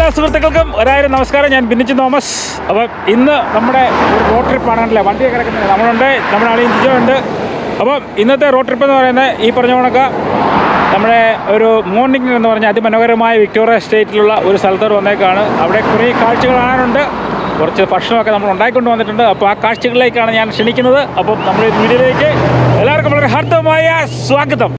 എല്ലാ സുഹൃത്തുക്കൾക്കും ഒരായിരം നമസ്കാരം. ഞാൻ ബിന്നിച്ചൻ തോമസ്. അപ്പം ഇന്ന് നമ്മുടെ ഒരു റോഡ് ട്രിപ്പാണല്ലേ, വണ്ടിയൊക്കെ കിടക്കുന്നത് നമ്മളുണ്ട്, നമ്മുടെ ആളെയും ജിജോ ഉണ്ട്. അപ്പം ഇന്നത്തെ റോഡ് ട്രിപ്പ് എന്ന് പറയുന്നത് ഈ പറഞ്ഞ കണക്ക് നമ്മുടെ ഒരു മോർണിംഗ് എന്ന് പറഞ്ഞാൽ അതിമനോഹരമായ വിക്ടോറിയ സ്റ്റേറ്റിലുള്ള ഒരു സ്ഥലത്തോട് വന്നേക്കാണ്. അവിടെ കുറേ കാഴ്ചകൾ കാണാനുണ്ട്, കുറച്ച് ഭക്ഷണമൊക്കെ നമ്മൾ ഉണ്ടായിക്കൊണ്ട് വന്നിട്ടുണ്ട്. അപ്പോൾ ആ കാഴ്ചകളിലേക്കാണ് ഞാൻ ക്ഷണിക്കുന്നത്. അപ്പം നമ്മുടെ വീഡിയോയിലേക്ക് എല്ലാവർക്കും വളരെ ഹാർദവമായ സ്വാഗതം.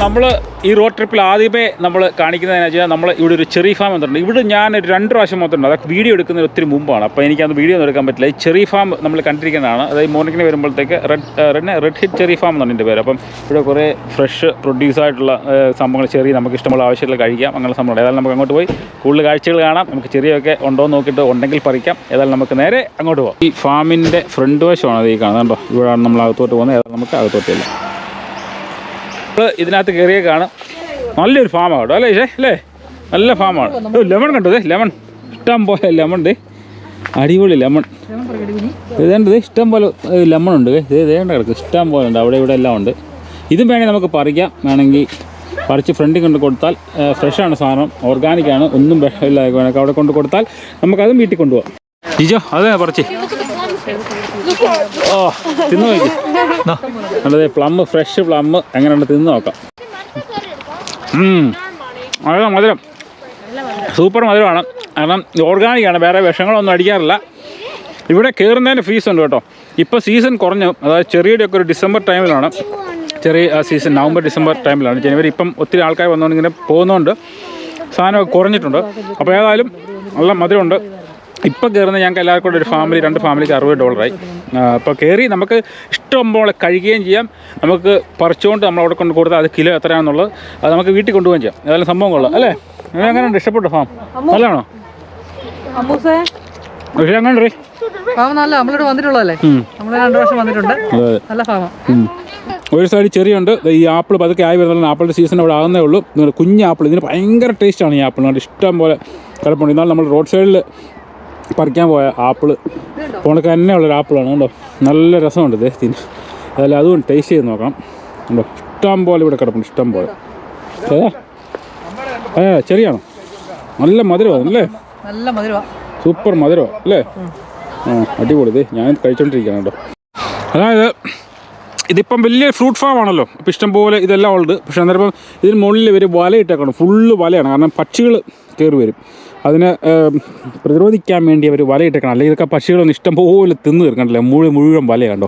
നമ്മൾ ഈ റോഡ് ട്രിപ്പിൽ ആദ്യമേ നമ്മൾ കാണിക്കുന്നതെന്ന് വെച്ചാൽ നമ്മൾ ഇവിടെ ഒരു ചെറി ഫാം വന്നിട്ടുണ്ട്. ഇവിടെ ഞാൻ 2 പ്രാവശ്യം വന്നിട്ടുണ്ട്. അതൊക്കെ വീഡിയോ എടുക്കുന്നത് ഒത്തിരി മുമ്പാണ്, അപ്പോൾ എനിക്കത് വീഡിയോ ഒന്നും എടുക്കാൻ പറ്റില്ല. ഈ ചെറി ഫാം നമ്മൾ കണ്ടിരിക്കുന്നതാണ്. അതായത് മോർണിംഗിന് വരുമ്പോഴത്തേക്ക് റെഡ് ഹിറ്റ് ചെറി ഫാം എന്നാണ് എൻ്റെ പേര്. അപ്പം ഇവിടെ കുറേ ഫ്രഷ് പ്രൊഡ്യൂസായിട്ടുള്ള സംഭവങ്ങൾ, ചെറിയ നമുക്ക് ഇഷ്ടമുള്ള ആവശ്യമുള്ള കഴിക്കാം, അങ്ങനെ സംഭവങ്ങൾ. ഏതായാലും നമുക്ക് അങ്ങോട്ട് പോയി കൂടുതൽ കാഴ്ചകൾ കാണാം. നമുക്ക് ചെറിയൊക്കെ ഉണ്ടോ എന്ന് നോക്കിയിട്ട് ഉണ്ടെങ്കിൽ പറിക്കാം. ഏതായാലും നമുക്ക് നേരെ അങ്ങോട്ട് പോകാം. ഈ ഫാമിൻ്റെ ഫ്രണ്ട് വശമാണ് അത് ഈ കാണുന്നത് കേട്ടോ. ഇവിടെയാണ് നമ്മൾ അകത്തോട്ട് പോകുന്നത്. ഏതായാലും നമുക്ക് അകത്തോട്ടില്ല. ഇതിനകത്ത് കയറിയേക്കാണ്. നല്ലൊരു ഫാമാണ് കേട്ടോ അല്ലേ അല്ലേ, നല്ല ഫാമാണ്. ലെമൺ കണ്ടത്, ലെമൺ ഇഷ്ടം പോലെ ലെമൺ ഉണ്ട്, അടിപൊളി ലെമൺ. ഇതേണ്ടത് ഇഷ്ടം പോലെ ലെമൺ ഉണ്ട്, ഇതേണ്ട കിടക്കും ഇഷ്ടം പോലെ ഉണ്ട്. അവിടെ ഇവിടെ എല്ലാം ഉണ്ട്. ഇതും വേണമെങ്കിൽ നമുക്ക് പറിക്കാം. വേണമെങ്കിൽ പറിച്ച് ഫ്രണ്ടിൽ കൊണ്ട് കൊടുത്താൽ ഫ്രഷാണ് സാധനം, ഓർഗാനിക്കാണ്, ഒന്നും ഇല്ല. അവിടെ കൊണ്ട് കൊടുത്താൽ നമുക്കതും വീട്ടിൽ കൊണ്ടുപോകാം. ജിജോ അതെ പറിച്ച് ഓ തിന്നു നോക്കി. നല്ലത് പ്ലം, ഫ്രഷ് പ്ലം എങ്ങനെയുണ്ട് തിന്ന് നോക്കാം. നല്ല മധുരം, സൂപ്പർ മധുരമാണ്. കാരണം ഓർഗാനിക്കാണ്, വേറെ വിഷങ്ങളൊന്നും അടിക്കാറില്ല. ഇവിടെ കയറുന്നതിന് ഫീസ് ഉണ്ട് കേട്ടോ. ഇപ്പോൾ സീസൺ കുറഞ്ഞു, അതായത് ചെറിയുടെയൊക്കെ ഒരു ഡിസംബർ ടൈമിലാണ് ചെറിയ സീസൺ, നവംബർ ഡിസംബർ ടൈമിലാണ്. ജനുവരി ഇപ്പം ഒത്തിരി ആൾക്കാർ വന്നുകൊണ്ട് ഇങ്ങനെ പോകുന്നതുകൊണ്ട് സാധനമൊക്കെ കുറഞ്ഞിട്ടുണ്ട്. അപ്പോൾ ഏതായാലും നല്ല മധുരമുണ്ട്. ഇപ്പോൾ കയറുന്നത് ഞങ്ങൾക്ക് എല്ലാവർക്കും കൂടെ ഒരു ഫാമിലി, 2 ഫാമിലിക്ക് $60. അപ്പോൾ കയറി നമുക്ക് ഇഷ്ടം പോലെ കഴിക്കുകയും ചെയ്യാം. നമുക്ക് പറിച്ചുകൊണ്ട് നമ്മൾ അവിടെ കൊണ്ട് കൊടുത്താൽ അത് കിലോ എത്രയാണെന്നുള്ളത് അത് നമുക്ക് വീട്ടിൽ കൊണ്ടുപോകുകയും ചെയ്യാം. ഏതായാലും സംഭവം കൊള്ളാം അല്ലേ. എങ്ങനെയുണ്ട്, ഇഷ്ടപ്പെട്ടു ഫാം? നല്ലതാണോ? പക്ഷേ എങ്ങനെ നമ്മളിവിടെ വന്നിട്ടുള്ളതല്ലേ, നമ്മൾ 2 പ്രാവശ്യം വന്നിട്ടുണ്ട്. നല്ല ഫാമാണ്. ഒരു സൈഡ് ചെറിയുണ്ട്. ഈ ആപ്പിൾ പതുക്കെ ആയി വരുന്ന ആപ്പിളിൻ്റെ സീസൺ അവിടെ ആകുന്നേ ഉള്ളൂ. കുഞ്ഞ് ആപ്പിൾ, ഇതിന് ഭയങ്കര ടേസ്റ്റാണ് ഈ ആപ്പിൾ. ഇഷ്ടം പോലെ കിടപ്പുണ്ട്. എന്നാൽ നമ്മൾ റോഡ് സൈഡിൽ പറിക്കാൻ പോയ ആപ്പിൾ ഉണക്ക് തന്നെയുള്ളൊരു ആപ്പിളാണ് കേട്ടോ. നല്ല രസമുണ്ട് ഇത് തിന്ന്. അതല്ല അതുകൊണ്ട് ടേസ്റ്റ് ചെയ്ത് നോക്കാം കേട്ടോ. ഇഷ്ടം പോലെ ഇവിടെ കിടപ്പുണ്ട്, ഇഷ്ടം പോലെ. ചെറിയാണോ? നല്ല മധുരമാണ് അല്ലേ, നല്ല മധുരമാണ്, സൂപ്പർ മധുരമാണ് അല്ലേ. അടിപൊളി. ഇത് ഞാൻ കഴിച്ചോണ്ടിരിക്കുകയാണ് കേട്ടോ. അതായത് ഇതിപ്പം വലിയ ഫ്രൂട്ട് ഫാം ആണല്ലോ, ഇപ്പം ഇഷ്ടം പോലെ ഇതെല്ലാം ഉണ്ട്. പക്ഷേ അന്നേരം ഇതിന് മുകളിൽ ഇവർ വലയിട്ടേക്കണം, ഫുള്ള് വലയാണ്. കാരണം പക്ഷികൾ കയറി വരും, അതിനെ പ്രതിരോധിക്കാൻ വേണ്ടി അവർ വലയിട്ടേക്കണം. അല്ലെങ്കിൽ ഇതൊക്കെ പക്ഷികളൊന്നും ഇഷ്ടം പോലെ തിന്ന് തീർക്കണ്ടല്ലേ, മുഴുവൻ വല കണ്ടോ.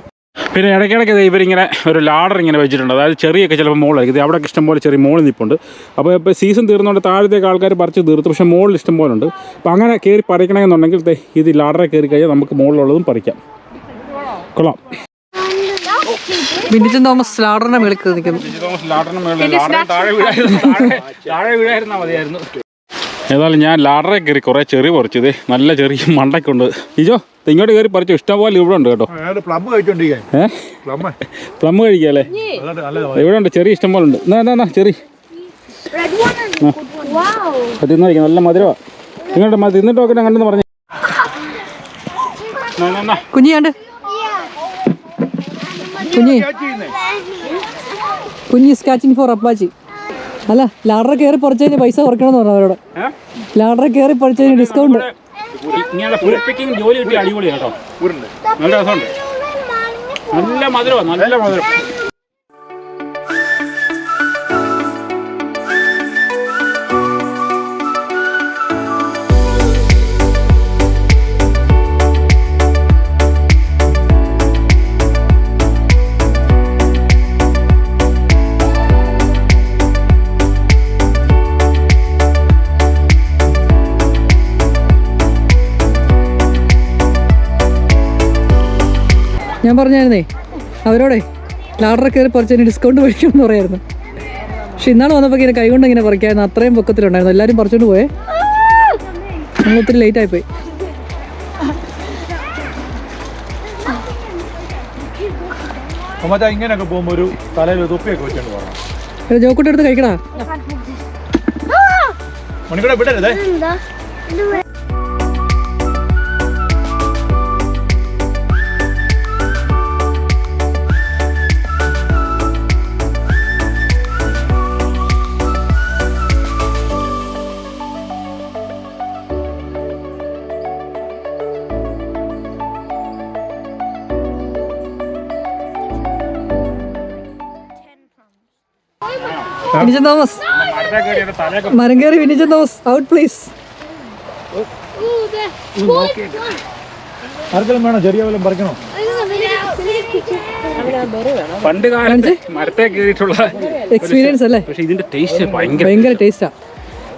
പിന്നെ ഇടയ്ക്കിടയ്ക്ക് ഇവരിങ്ങനെ ഒരു ലാഡർ ഇങ്ങനെ വെച്ചിട്ടുണ്ട്. അതായത് ചെറിയൊക്കെ ചിലപ്പോൾ മോളായിരിക്കും. ഇത് അവിടെ ഇഷ്ടം പോലെ ചെറിയ മോളിൽ നിൽപ്പുണ്ട്. അപ്പോൾ ഇപ്പോൾ സീസൺ തീർന്നുകൊണ്ട് താഴത്തേക്ക് ആൾക്കാർ പറിച്ച് തീർത്തു, പക്ഷേ മോളിൽ ഇഷ്ടം പോലെ ഉണ്ട്. അപ്പോൾ അങ്ങനെ കയറി പറിക്കണമെന്നുണ്ടെങ്കിൽ ഇത് ലാഡറെ കയറി കഴിഞ്ഞാൽ നമുക്ക് മുകളിലുള്ളതും പറിക്കാം. കൊള്ളാം. ബിന്നിച്ചൻ തോമസ് ലാഡറിന്റെ മേളിൽ നിൽക്കുന്നു. താഴെ വീഴായിരുന്നാൽ മതിയായിരുന്നു. ഏതായാലും ഞാൻ ലാഡറെ കയറി കുറേ ചെറി പറിച്ചത്, നല്ല ചെറിയ മണ്ടയ്ക്കുണ്ട്. ഇജോ ഇങ്ങോട്ട് കയറി പറിച്ചു, ഇഷ്ടംപോലെ ഇവിടെ ഉണ്ട് കേട്ടോ. പ്ലം കഴിക്കാല്ലേ, ഇവിടെ ഉണ്ട് ചെറിയ ഇഷ്ടം പോലെ ഉണ്ട്. എന്നാ ചെറി തിന്നോക്കാം, നല്ല മധുരമാണ്. ഇങ്ങോട്ട് തിന്നിട്ട് നോക്കട്ടെ കണ്ടെന്ന് പറഞ്ഞു. കുഞ്ഞിയാണ്ട് കുഞ്ഞി സ്കാച്ചിങ് ഫോർ അപ്പാച്ചി. അല്ല ലാഡറെ കയറി പറിച്ചതിന് പൈസ കുറയ്ക്കണമെന്ന് പറഞ്ഞു അവരോട്. ലാഡറെ കയറി പറിച്ചതിന് ഡിസ്കൗണ്ട്. ജോലി കിട്ടി അടിപൊളിയാണ് കേട്ടോ. നല്ല രസമുണ്ട്, നല്ല മധുരമാണ്, നല്ല മധുരം. ഞാൻ പറഞ്ഞായിരുന്നേ അവരോടെ ലാഡർ കയറി പറിച്ചതിന് ഡിസ്കൗണ്ട് മേടിക്കുമെന്ന് പറയായിരുന്നു. പക്ഷെ ഇന്നാൾ വന്നപ്പോൾ ഇങ്ങനെ കൈകൊണ്ട് ഇങ്ങനെ പറിക്കായിരുന്നു. അത്രയും പൊക്കത്തിലുണ്ടായിരുന്നു. എല്ലാവരും പറിച്ചോണ്ട് പോയേ. നമ്മൾ ഒത്തിരി ലേറ്റ് ആയിപ്പോയി. ഇങ്ങനെയൊക്കെ പോകുമ്പോൾ ഒരു തലയിൽ തൊപ്പിയൊക്കെ വെച്ചോണ്ട് പോകണം. ജോക്കൂട്ട് എടുത്ത് കഴിക്കടാ. മണിക്കൂടെ വിടരുതേ. വിനിച്ചൻ തോമസ്, മരം കയറി വിനിച്ചൻ തോമസ് ഔട്ട് പ്ലീസ്. ആർക്കെങ്കിലും വേണോ? ചെറിയ വല്ലതും പറിക്കണോ? പണ്ട് കാലത്ത് മരത്തെ കയറിയിട്ടുള്ള എക്സ്പീരിയൻസ് അല്ലേ? പക്ഷെ ഇതിന്റെ ടേസ്റ്റ് ഭയങ്കര ടേസ്റ്റാ.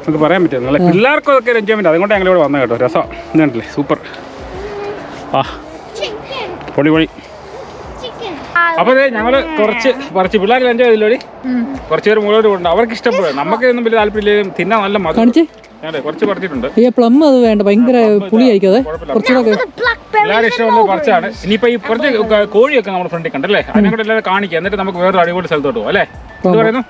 നമുക്ക് പറയാൻ പറ്റും. നല്ല പിള്ളേർക്കും അതൊക്കെ എൻജോയ്മെന്റ്. അതുകൊണ്ട് ഞങ്ങൾ ഇവിടെ വന്നത് കേട്ടോ. രസം ഇതുണ്ടല്ലേ, സൂപ്പർ. ആ പൊളി പൊളി. അപ്പൊ ഞങ്ങള് കുറച്ച് പിള്ളേർ എൻജോയ് ചെയ്തില്ലോടി. കുറച്ച് പേര് മുകളിലോട്ട് കൊണ്ട് അവർക്ക് ഇഷ്ടപ്പെടും. നമുക്ക് ഒന്നും വലിയ താല്പര്യമില്ലെങ്കിലും തിന്നാൻ നല്ല മധുരം. കുറച്ച് പറിച്ചിട്ടുണ്ട്. പ്ലം അത് വേണ്ട, ഭയങ്കര പുളിയായിരിക്കും. അതെ കുറച്ചുകൂടെ എല്ലാവരും ഇഷ്ടമുള്ളത് കുറച്ചാണ്. ഇനിയിപ്പോ ഈ കുറച്ച് കോഴിയൊക്കെ നമ്മുടെ ഫ്രണ്ടിൽ കണ്ടല്ലേ, അതിനെ കൂടെ എല്ലാവരും കാണിക്കുക. എന്നിട്ട് നമുക്ക് വേറൊരു അടിപൊളി സ്ഥലത്തോട്ട് പോകും അല്ലേ? എന്ത് പറയുന്നു?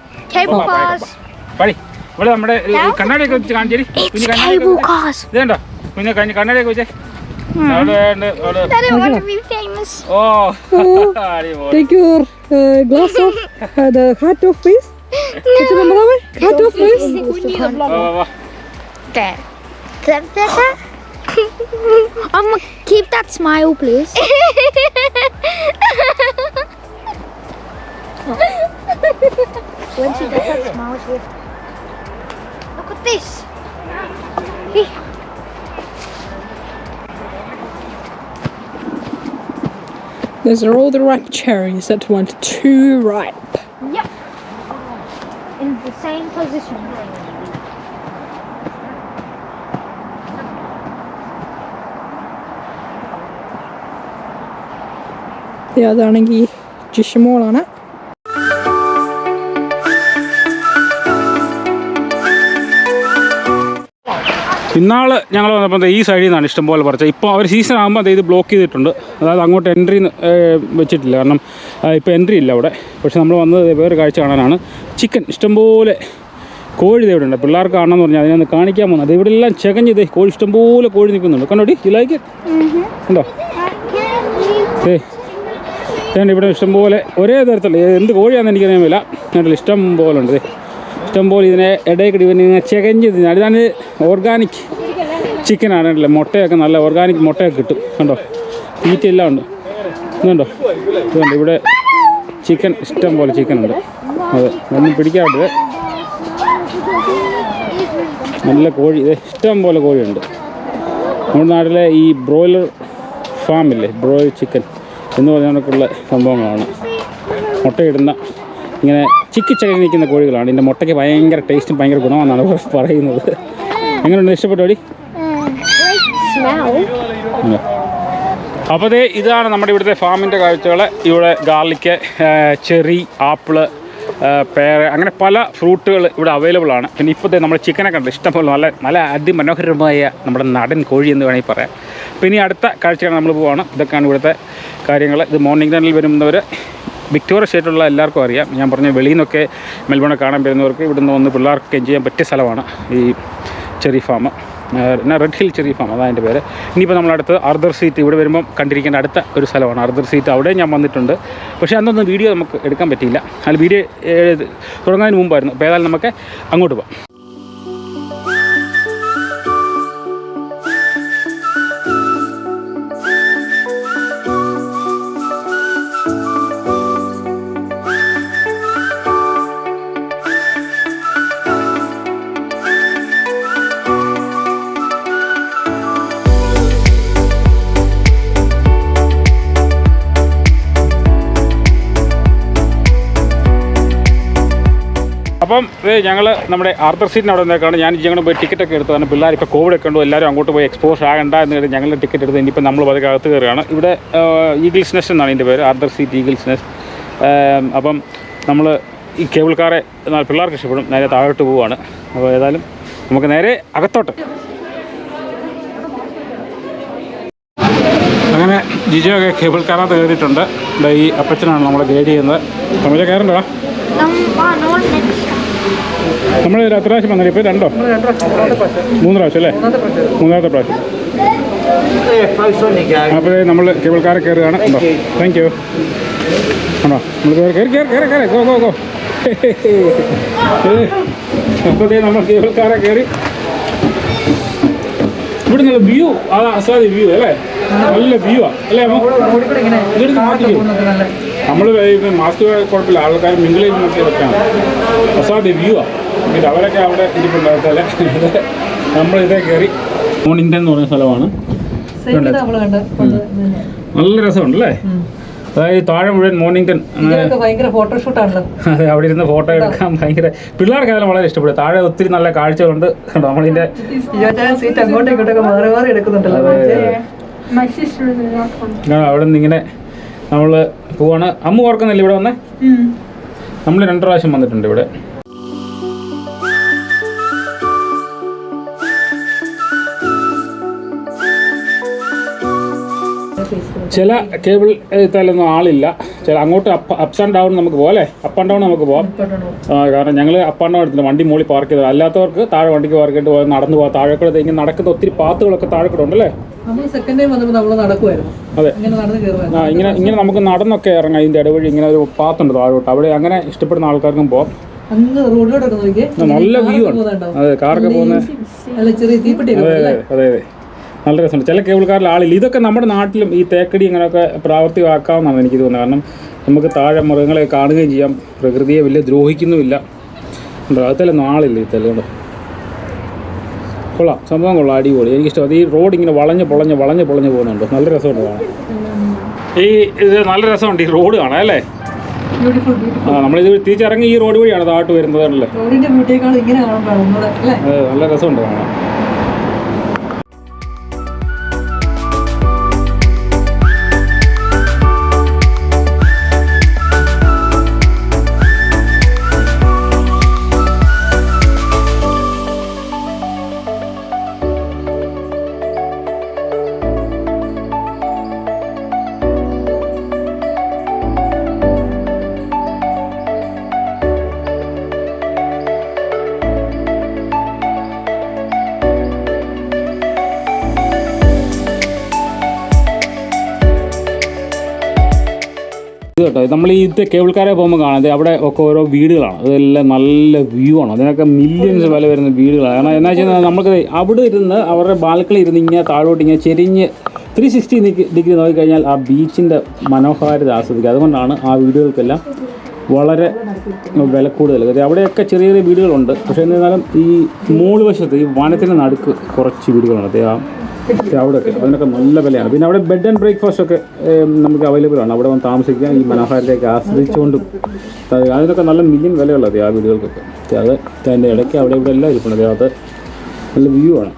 പടി ഇവിടെ നമ്മുടെ കണ്ണാടിയൊക്കെ വെച്ച് കാണിച്ചേരി. ഇതേണ്ടോ പിന്നെ കണ്ണാടിയൊക്കെ വെച്ചേ. Take your glass of the heart of face. Heart of face. There. I'ma keep that smile, please. When she does that smile, she... Look at this. Hey. There's all the ripe cherries that went too ripe. Yep. In the same position. അതാണെങ്കിൽ ജിഷ്മോളാണ്. ഇന്നാൾ ഞങ്ങൾ വന്നപ്പോൾ ഈ സൈഡിൽ നിന്നാണ് ഇഷ്ടംപോലെ പറിച്ചത്. ഇപ്പോൾ അവർ season ആകുമ്പോൾ ഇത് ബ്ലോക്ക് ചെയ്തിട്ടുണ്ട്. അതായത് അങ്ങോട്ട് എൻട്രി വെച്ചിട്ടില്ല, കാരണം ഇപ്പോൾ എൻട്രി ഇല്ല അവിടെ. പക്ഷെ നമ്മൾ വന്നത് വേറെ കാഴ്ച കാണാനാണ്. ചിക്കൻ ഇഷ്ടംപോലെ കോഴി ഇവിടെ ഉണ്ട്. പിള്ളേർക്ക് കാണണമെന്ന് പറഞ്ഞാൽ അതിനൊന്ന് കാണിക്കാൻ പോകുന്നത്. അത് ഇവിടെ എല്ലാം ചെകഞ്ഞത് കോഴി ഇഷ്ടംപോലെ കോഴി നിൽക്കുന്നുണ്ട്. കണ്ടോടി, ഇതിലേക്ക് ഉണ്ടോ? ഇവിടെ ഇഷ്ടംപോലെ ഒരേ തരത്തിലുള്ള എന്ത് കോഴിയാണെന്ന് എനിക്കറിയാമില്ല. എന്നിട്ട് ഇഷ്ടം പോലെ ഉണ്ട്. ഇഷ്ടംപോലെ ഇതിനെ ഇടയ്ക്കിടെ ഇങ്ങനെ ചെകഞ്ഞ് തിന്നാണ്. ഇതാണ് ഓർഗാനിക് ചിക്കനാണ്. മുട്ടയൊക്കെ നല്ല ഓർഗാനിക് മുട്ടയൊക്കെ കിട്ടും. കണ്ടോ, തീറ്റ എല്ലാം ഉണ്ട്. ഇതുണ്ടോ, ഇതുണ്ട് ഇവിടെ ചിക്കൻ ഇഷ്ടം പോലെ ചിക്കൻ ഉണ്ട്. അതെ, ഒന്നും പിടിക്കാറുണ്ട്. നല്ല കോഴി, ഇത് ഇഷ്ടം പോലെ കോഴിയുണ്ട്. നമ്മുടെ നാട്ടിലെ ഈ ബ്രോയിലർ ഫാമില്ലേ, ബ്രോയിലർ ചിക്കൻ എന്ന് പറഞ്ഞുള്ള സംഭവങ്ങളാണ്. മുട്ടയിടുന്ന ഇങ്ങനെ ചിക്കിച്ചകി നിൽക്കുന്ന കോഴികളാണ്. ഇതിൻ്റെ മുട്ടയ്ക്ക് ഭയങ്കര ടേസ്റ്റും ഭയങ്കര ഗുണമാണെന്നാണ് പറയുന്നത്. എങ്ങനെയുണ്ട്, ഇഷ്ടപ്പെട്ടോടി? അപ്പോൾ ഇതാണ് നമ്മുടെ ഇവിടുത്തെ ഫാമിൻ്റെ കാഴ്ചകൾ. ഇവിടെ ഗാർലിക്ക്, ചെറി, ആപ്പിള്, പേര, അങ്ങനെ പല ഫ്രൂട്ടുകൾ ഇവിടെ അവൈലബിൾ ആണ്. പിന്നെ ഇപ്പോഴത്തെ നമ്മൾ ചിക്കനൊക്കെ ഉണ്ട് ഇഷ്ടംപോലെ. നല്ല അതിമനോഹരമായ നമ്മുടെ നാടൻ കോഴി എന്ന് വേണമെങ്കിൽ പറയാം. പിന്നെ അടുത്ത കാഴ്ചയാണ് നമ്മൾ പോവുകയാണ്. ഇതൊക്കെയാണ് ഇവിടുത്തെ കാര്യങ്ങൾ. ഇത് മോർണിംഗ് ടൈമിൽ വരുന്നവർ വിക്ടോറിയ സ്റ്റേറ്റുള്ള എല്ലാവർക്കും അറിയാം. ഞാൻ പറഞ്ഞ വെളിയിൽ നിന്നൊക്കെ മെൽബോൺ കാണാൻ വരുന്നവർക്ക് ഇവിടുന്ന് വന്ന് പിള്ളേർക്ക് എൻജോയ് ചെയ്യാൻ പറ്റിയ സ്ഥലമാണ് ഈ cherry farm. Red hill cherry farm, അതാണ് എൻ്റെ പേര്. ഇനിയിപ്പോൾ നമ്മളടുത്ത് അർദർ സീറ്റ് ഇവിടെ വരുമ്പം കണ്ടിരിക്കേണ്ട അടുത്ത ഒരു സ്ഥലമാണ് അർദർ സീറ്റ്. അവിടെ ഞാൻ വന്നിട്ടുണ്ട്. പക്ഷേ അന്നൊന്നും വീഡിയോ നമുക്ക് എടുക്കാൻ പറ്റിയില്ല. അതിൽ വീഡിയോ തുടങ്ങുന്നതിന് മുമ്പായിരുന്നു. അപ്പോൾ ഏതായാലും നമുക്ക് അങ്ങോട്ട് പോകാം. അപ്പം ഞങ്ങൾ നമ്മുടെ ആർത്തർ സീറ്റിന് അവിടെ നിന്നേക്കാണ്. ഞാൻ ഞങ്ങൾ പോയി ടിക്കറ്റൊക്കെ എടുത്തു. കാരണം പിള്ളേർ ഇപ്പോൾ കോവിഡ് ഒക്കെ ഉണ്ടോ എല്ലാവരും അങ്ങോട്ട് പോയി എക്സ്പോസ് ആകണ്ട എന്ന് കരുതി ഞങ്ങൾ ടിക്കറ്റ് എടുത്ത് ഇനിയിപ്പോൾ നമ്മൾ പതുക്കെ അകത്ത് കയറുകയാണ്. ഇവിടെ ഈഗിൾസ് നെസ്റ്റ് എന്നാണ് ഇതിൻ്റെ പേര്, ആർത്തർ സീറ്റ് ഈഗിൾസ് നെസ്റ്റ്. അപ്പം നമ്മൾ ഈ കേബിൾ കാറെ പിള്ളേർക്ക് ഇഷ്ടപ്പെടും. നേരെ താഴോട്ട് പോവുകയാണ്. അപ്പോൾ ഏതായാലും നമുക്ക് നേരെ അകത്തോട്ട്. അങ്ങനെ ജിജോയൊക്കെ കേബിൾ കാറിനകത്ത് കയറിയിട്ടുണ്ട്. ഈ അപ്പച്ചനാണ് നമ്മളെ ഗൈഡ് ചെയ്യുന്നത്. തമിഴ കയറണ്ടോ? നമ്മൾ എത്ര പ്രാവശ്യം വന്നില്ല? ഇപ്പോൾ 2 3 പ്രാവശ്യം അല്ലേ? 3ാമത്തെ പ്രാവശ്യം. അപ്പോൾ നമ്മൾ കേബിൾ കാറിൽ കയറുകയാണ്. ഉണ്ടോ? Thank you. ആണോ? നമ്മൾ കയറി ഗോ ഗോ ഗോ. അപ്പോഴത്തേ നമ്മൾ കേബിൾ കാറെ കയറി. ഇവിടെ നല്ല വ്യൂ, അതാ അസാധ്യ വ്യൂ അല്ലേ? നല്ല വ്യൂ ആണ് അല്ലേ? നമ്മൾ മാസ്ക് കുഴപ്പമില്ല, ആൾക്കാർ മിങ്കിൾ ചെയ്ത് നോക്കിയതൊക്കെയാണ്. അസാധ്യ വ്യൂ ആണ്. എന്നിട്ട് അവരൊക്കെ അവിടെ ഇരിപ്പുണ്ടാകത്തല്ലേ. നമ്മളിതേ കയറി. മോർണിംഗ് എന്ന് പറയുന്ന സ്ഥലമാണ്. നല്ല രസമുണ്ടല്ലേ? അതായത് താഴെ മുഴുവൻ മോർണിംഗ്ടൺ. അതെ, അവിടെ ഇരുന്ന് ഫോട്ടോ എടുക്കാൻ ഭയങ്കര പിള്ളേർക്ക് അതെല്ലാം വളരെ ഇഷ്ടപ്പെടും. താഴെ ഒത്തിരി നല്ല കാഴ്ചകളുണ്ട്. നമ്മളിതിൻ്റെ അവിടെ നിന്ന് ഇങ്ങനെ നമ്മൾ പോവാണ്. അമ്മ ഓർക്കുന്നില്ല ഇവിടെ വന്നേ? നമ്മൾ 2 പ്രാവശ്യം വന്നിട്ടുണ്ട് ഇവിടെ. ചില കേബിൾ ഇതിലൊന്നും ആളില്ല. ചില അങ്ങോട്ട് അപ്സ് ആൻഡ് ഡൗൺ നമുക്ക് പോകാം അല്ലേ? അപ്പ് ആൻഡ് ഡൗൺ നമുക്ക് പോകാം. കാരണം ഞങ്ങൾ അപ്പ് ആൻഡ് ഡൗൺ എടുത്തില്ല, വണ്ടി മുകളിൽ പാർക്ക് ചെയ്തത്. അല്ലാത്തവർക്ക് താഴെ വണ്ടിക്ക് പാർക്ക് ചെയ്തിട്ട് പോകാൻ നടന്നു പോകാം. താഴെ കൂടെ ഇങ്ങനെ നടക്കുന്ന ഒത്തിരി പാത്തുകളൊക്കെ താഴെ കൂടെ ഉണ്ടല്ലേ? അതെ, ഇങ്ങനെ നമുക്ക് നടന്നൊക്കെ ഇറങ്ങാം. ഇതിൻ്റെ ഇടവഴി ഇങ്ങനെ ഒരു പാത്തുണ്ട് താഴോട്ട്. അവിടെ അങ്ങനെ ഇഷ്ടപ്പെടുന്ന ആൾക്കാർക്കും പോകാം. നല്ല വ്യൂ ആണ്. അതെ, കാറൊക്കെ പോകുന്ന. അതെ അതെ, നല്ല രസമുണ്ട്. ചില കേബിൾ കാറിൽ ആളില്ല. ഇതൊക്കെ നമ്മുടെ നാട്ടിലും ഈ തേക്കടി ഇങ്ങനെയൊക്കെ പ്രാവർത്തികമാക്കാമെന്നാണ് എനിക്ക് തോന്നുന്നത്. കാരണം നമുക്ക് താഴെ മൃഗങ്ങളെ കാണുകയും ചെയ്യാം. പ്രകൃതിയെ വലിയ ദ്രോഹിക്കുന്നുമില്ല. ഉണ്ടോ? അതിലൊന്നും ആളില്ല. ഈ തെല്ലുണ്ടോ? കൊള്ളാം, സംഭവം കൊള്ളാം, അടിപൊളി. എനിക്കിഷ്ടം. അത് ഈ റോഡ് ഇങ്ങനെ വളഞ്ഞ് പോകുന്നുണ്ടോ? നല്ല രസമുണ്ട് കാണാൻ. ഇത് നല്ല രസമുണ്ട് ഈ റോഡ് കാണാൻ അല്ലേ? നമ്മളിത് തിരിച്ചിറങ്ങി ഈ റോഡ് വഴിയാണ് താഴോട്ട് വരുന്നത് അല്ലേ? അതെ, നല്ല രസമുണ്ട് കാണാൻ. കേട്ടോ, നമ്മൾ ഈ കേബിൾ കാറെ പോകുമ്പോൾ കാണാതെ അവിടെ ഒക്കെ ഓരോ വീടുകളാണ്. അതെല്ലാം നല്ല വ്യൂ ആണ്. അതിനൊക്കെ മില്യൺസ് വില വരുന്ന വീടുകളാണ്. കാരണം എന്താ വെച്ചാൽ നമുക്ക് അവിടെ ഇരുന്ന് അവരുടെ ബാൽക്കണി ഇരുന്ന് ഇങ്ങനെ താഴോട്ട് ഇങ്ങനെ ചെരിഞ്ഞ് 360 ഡിഗ്രി നോക്കിക്കഴിഞ്ഞാൽ ആ ബീച്ചിൻ്റെ മനോഹാരിത ആസ്വദിക്കുക. അതുകൊണ്ടാണ് ആ വീടുകൾക്കെല്ലാം വളരെ വില കൂടുതൽ. അവിടെയൊക്കെ ചെറിയ ചെറിയ വീടുകളുണ്ട്. പക്ഷേ എന്നിരുന്നാലും ഈ മൂള് വശത്ത് ഈ വനത്തിൻ്റെ നടുക്ക് കുറച്ച് വീടുകളുണ്ട്. അവിടെയൊക്കെ അതിനൊക്കെ നല്ല വിലയാണ്. പിന്നെ അവിടെ ബെഡ് ആൻഡ് ബ്രേക്ക്ഫാസ്റ്റ് ഒക്കെ നമുക്ക് അവൈലബിൾ ആണ്. അവിടെ വന്ന് താമസിക്കാൻ ഈ മനോഹാരിതയൊക്കെ ആസ്വദിച്ചുകൊണ്ടും അതിനൊക്കെ നല്ല മില്യൺ വിലയുള്ളത് ആ വീടുകൾക്കൊക്കെ. അത് അതിൻ്റെ ഇടയ്ക്ക് അവിടെ ഇവിടെ എല്ലാം ഇരിക്കുന്നത്. അത് നല്ല വ്യൂ ആണ്.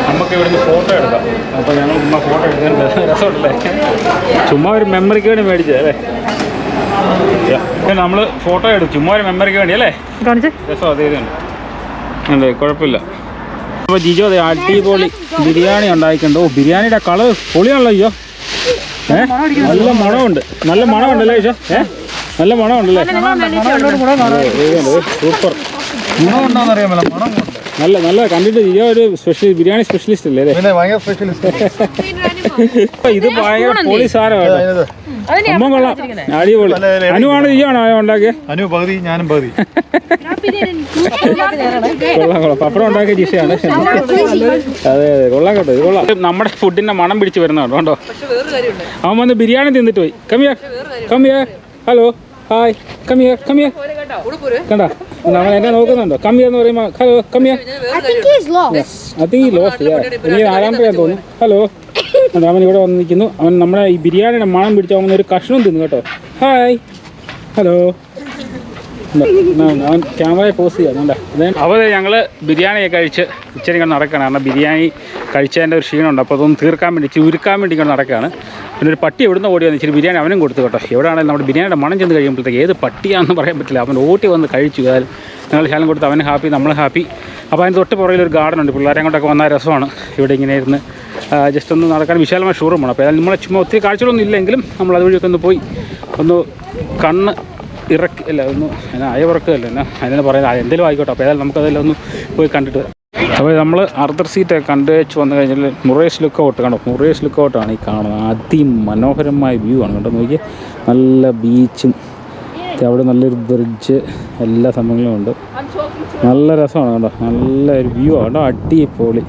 നമുക്ക് ഇവിടുന്ന് ഫോട്ടോ എടുക്കാം. അപ്പോൾ ഞങ്ങൾ ചുമ്മാ ഫോട്ടോ എടുക്കാൻ രസമുണ്ടല്ലേ? ചുമ്മാ ഒരു മെമ്മറിക്ക് വേണ്ടി മേടിച്ചത് അല്ലേ? നമ്മൾ ഫോട്ടോ എടുക്കും ചുമ്മാ ഒരു മെമ്മറിക്ക് വേണ്ടി അല്ലേ? രസം അതേതുണ്ട് അല്ലേ? കുഴപ്പമില്ല. അപ്പോൾ ജിജോ അതെ അടിപൊളി ബിരിയാണി ഉണ്ടായിട്ടുണ്ട്. ഓ, ബിരിയാണിയുടെ കളർ പൊളിയാണല്ലോ ജിജോ. നല്ല മണമുണ്ട്. നല്ല മണമുണ്ടല്ലേ ജിജോ? നല്ല മണമുണ്ടല്ലേ? സൂപ്പർ. നല്ല നല്ല കണ്ടിട്ട് ജിജോ ഒരു ബിരിയാണി സ്പെഷ്യലിസ്റ്റ് അല്ലേ? ഇത് ഭയങ്കര പൊളി സാധനമാണ്. അമ്മ കൊള്ളാം, അടിപൊളി. അനുവാണ് ജിജോ ആണോ ഉണ്ടാക്കിയത്? അനു പകുതി, ഞാനും പകുതി. കൊള്ളാം കൊള്ളാം. പപ്പടം ഉണ്ടാക്കിയ ജിഷയാണ്. അതെ അതെ, കൊള്ളാം കേട്ടോ. ഇത് കൊള്ളാം. നമ്മുടെ ഫുഡിന്റെ മണം പിടിച്ച് വരുന്നുണ്ടോ? കണ്ടോ, അവൻ വന്ന് ബിരിയാണി തിന്നിട്ട് പോയി. കമ്മിയ ഹലോ ഹായ് കമ്മിയ കണ്ടോ, അവൻ എന്നെ നോക്കുന്നുണ്ടോ? കമ്മിയ എന്ന് പറയുമ്പോ ഹലോ കമ്മിയ. ലോസ്റ്റ് എനിക്ക് 4-ാമത്തെ തോന്നുന്നു. ഹലോ. അവൻ ഇവിടെ വന്ന് നിൽക്കുന്നു. അവൻ നമ്മുടെ ഈ ബിരിയാണിയുടെ മണം പിടിച്ച് അവൻ ഒരു കഷ്ണം തിന്നു കേട്ടോ. Hi hello. അവൻ ക്യാമറയെ പോസ്റ്റ് ചെയ്യാറുണ്ട്. അപ്പോൾ ഞങ്ങൾ ബിരിയാണിയൊക്കെ കഴിച്ച് ഇച്ചിരി ഇങ്ങനെ നടക്കുകയാണ്. കാരണം ബിരിയാണി കഴിച്ചതിൻ്റെ ഒരു ക്ഷീണമുണ്ട്. അപ്പോൾ അതൊന്ന് തീർക്കാൻ വേണ്ടി ഉരുക്കാൻ വേണ്ടി ഇങ്ങനെ നടക്കുകയാണ്. പിന്നെ ഒരു പട്ടി എവിടുന്ന് ഓടി വന്നു ഇച്ചിരി ബിരിയാണി അവനും കൊടുത്തു കേട്ടോ. എവിടെയാണെങ്കിലും നമ്മുടെ ബിരിയാണിയുടെ മണം ചെന്ന് കഴിയുമ്പോഴത്തേക്ക് ഏത് പട്ടിയാണെന്ന് പറയാൻ പറ്റില്ല. അവൻ ഓട്ടി വന്ന് കഴിച്ചു. ഏതായാലും ഞങ്ങൾ ശാലം കൊടുത്ത് അവന് ഹാപ്പി, നമ്മൾ ഹാപ്പി. അപ്പോൾ അതിന് തൊട്ട് പുറകിലൊരു ഗാർഡൻ ഉണ്ട്. പിള്ളേരെ കൊണ്ടൊക്കെ വന്നാൽ രസമാണ്. ഇവിടെ ഇങ്ങനെ ഇരുന്ന് ജസ്റ്റ് ഒന്ന് നടക്കാൻ വിശാലമായ ഷോറൂമാണ്. അപ്പോൾ ഏതായാലും നമ്മളെ ചുമ്മാ ഒത്തിരി കാഴ്ചകളൊന്നും ഇല്ലെങ്കിലും നമ്മൾ അതുവഴിയൊക്കെ ഒന്ന് പോയി ഒന്ന് കണ്ണ് ഇറക്കി അല്ല ഒന്ന് അയവിറക്കുകയല്ല എന്നാ അതിനെ പറയുന്നത് എന്തെങ്കിലും ആയിക്കോട്ടെ. അപ്പോൾ ഏതായാലും നമുക്കതെല്ലാം ഒന്ന് പോയി കണ്ടിട്ട് വരാം. അപ്പോൾ നമ്മൾ അർദ്ധർ സീറ്റൊക്കെ കണ്ടു വെച്ച് വന്നു കഴിഞ്ഞാൽ മുറേഷ് ലുക്ക് ഔട്ട് കണ്ടോ. മുറേഷ് ലുക്ക് ഔട്ടാണ് ഈ കാണുന്നത്. അതിമനോഹരമായ വ്യൂ ആണ് കേട്ടോ. നോക്കി നല്ല ബീച്ചും അവിടെ നല്ലൊരു ബ്രിഡ്ജ് എല്ലാ സംഭവങ്ങളും ഉണ്ട്. നല്ല രസമാണ് കേട്ടോ. നല്ലൊരു വ്യൂ ആണ് കേട്ടോ. അടിപൊളി.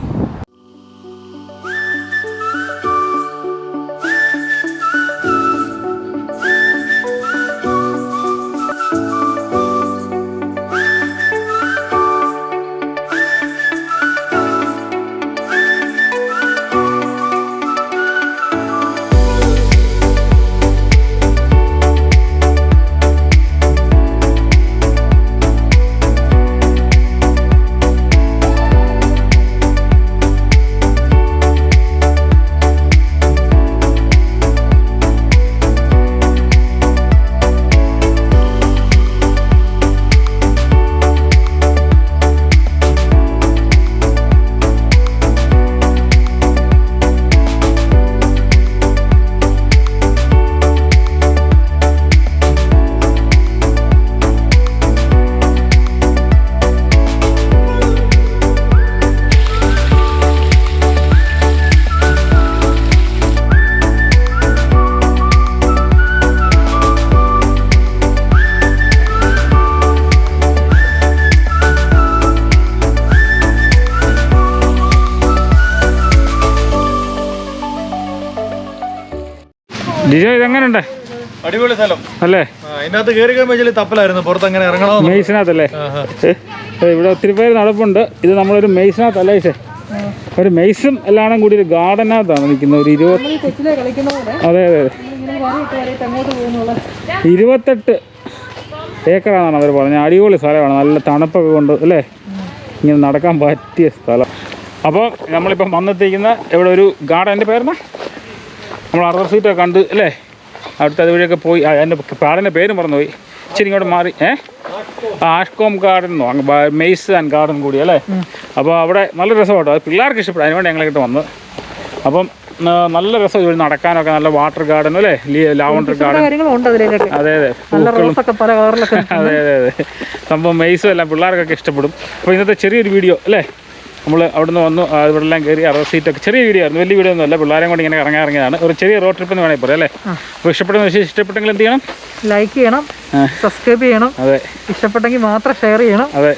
ഡിജോ ഇതെങ്ങനെയുണ്ട്? അടിപൊളി സ്ഥലം അല്ലേ? അതിനകത്ത് കയറി കഴിയുമ്പോൾ തപ്പലായിരുന്നു പുറത്ത് അങ്ങനെ ഇറങ്ങണോ മെയ്സിനകത്തല്ലേ? ഇവിടെ ഒത്തിരി പേര് നടപ്പുണ്ട്. ഇത് നമ്മളൊരു മെയ്സിനകത്തല്ലേ? ഒരു മെയ്സും എല്ലാം കൂടി ഒരു ഗാർഡനകത്താണ് നിൽക്കുന്നത്. ഒരു 28 ഏക്കറാണെന്നാണ് അവർ പറഞ്ഞത്. അടിപൊളി സ്ഥലമാണ്. നല്ല തണുപ്പൊക്കെ കൊണ്ട് അല്ലേ ഇങ്ങനെ നടക്കാൻ പറ്റിയ സ്ഥലം. അപ്പോൾ നമ്മളിപ്പം വന്നെത്തിക്കുന്ന ഇവിടെ ഒരു ഗാർഡൻ്റെ പേരെന്നാ നമ്മൾ അർദ്ധർ സീറ്റൊക്കെ കണ്ട് അല്ലേ? അടുത്ത അതുവഴിയൊക്കെ പോയി അതിൻ്റെ ഗാർഡൻ്റെ പേര് മറന്നുപോയി. ഇച്ചിരി ഇങ്ങോട്ട് മാറി ആഷ്കോം ഗാർഡനോ മെയ്സ് ആൻഡ് ഗാർഡൻ കൂടി അല്ലേ? അപ്പോൾ അവിടെ നല്ല രസമാട്ടോ. അത് പിള്ളേർക്ക് ഇഷ്ടപ്പെടും. അതിനുവേണ്ടി ഞങ്ങളിട്ട് വന്നത്. അപ്പം നല്ല രസം ഇവിടെ നടക്കാനൊക്കെ. നല്ല വാട്ടർ ഗാർഡൻ അല്ലേ? Lavender garden. അതെ അതെ അതെ അതെ അതെ സംഭവം മെയ്സും എല്ലാം പിള്ളേർക്കൊക്കെ ഇഷ്ടപ്പെടും. അപ്പോൾ ഇന്നത്തെ ചെറിയൊരു വീഡിയോ അല്ലേ? നമ്മൾ അവിടെ നിന്ന് വന്നു. ഇവിടെ എല്ലാം കയറി അർദ്ധർ സീറ്റൊക്കെ ചെറിയ വീഡിയോ ആയിരുന്നു. വലിയ വീഡിയോ ഒന്നുമല്ല. പിള്ളേരെ കൊണ്ട് ഇങ്ങനെ ഇറങ്ങിയതാണ്. ഒരു ചെറിയ റോഡ് ട്രിപ്പ് എന്ന് വേണമെങ്കിൽ പറയാം അല്ലേ? അപ്പോൾ ഇഷ്ടപ്പെട്ടെങ്കിൽ എന്ത് ചെയ്യണം? ലൈക്ക് ചെയ്യണം, സബ്സ്ക്രൈബ് ചെയ്യണം. അതെ, ഇഷ്ടപ്പെട്ടെങ്കിൽ മാത്രം ഷെയർ ചെയ്യണം. അതെ.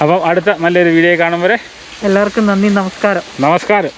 അപ്പം അടുത്ത നല്ലൊരു വീഡിയോ കാണും വരെ എല്ലാവർക്കും നന്ദി, നമസ്കാരം. നമസ്കാരം.